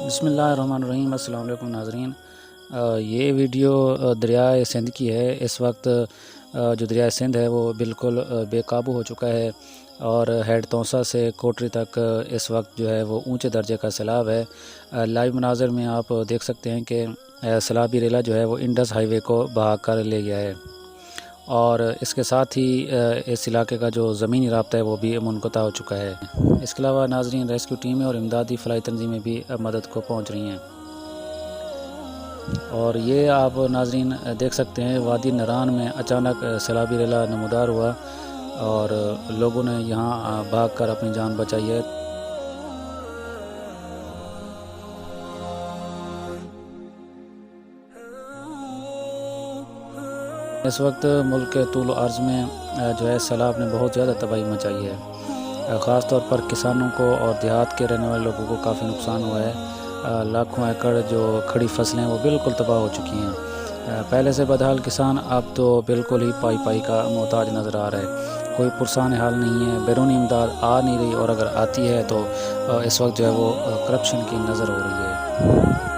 بسم اللہ الرحمن الرحیم۔ السلام علیکم ناظرین۔ یہ ویڈیو دریائے سندھ کی ہے۔ اس وقت جو دریائے سندھ ہے وہ بالکل بے قابو ہو چکا ہے اور ہیڈ تونسا سے کوٹری تک اس وقت جو ہے وہ اونچے درجے کا سیلاب ہے۔ لائیو مناظر میں آپ دیکھ سکتے ہیں کہ سیلابی ریلا جو ہے وہ انڈس ہائی وے کو بہا کر لے گیا ہے اور اس کے ساتھ ہی اس علاقے کا جو زمینی رابطہ ہے وہ بھی منقطع ہو چکا ہے۔ اس کے علاوہ ناظرین ریسکیو ٹیمیں اور امدادی فلاحی تنظیمیں بھی مدد کو پہنچ رہی ہیں اور یہ آپ ناظرین دیکھ سکتے ہیں وادی نران میں اچانک سیلابی ریلا نمودار ہوا اور لوگوں نے یہاں بھاگ کر اپنی جان بچائی ہے۔ اس وقت ملک کے طول و عرض میں جو ہے سیلاب نے بہت زیادہ تباہی مچائی ہے۔ خاص طور پر کسانوں کو اور دیہات کے رہنے والے لوگوں کو کافی نقصان ہوا ہے۔ لاکھوں ایکڑ جو کھڑی فصلیں وہ بالکل تباہ ہو چکی ہیں۔ پہلے سے بدحال کسان اب تو بالکل ہی پائی کا محتاج نظر آ رہا ہے۔ کوئی پرسان حال نہیں ہے، بیرونی امداد آ نہیں رہی اور اگر آتی ہے تو اس وقت جو ہے وہ کرپشن کی نظر ہو رہی ہے۔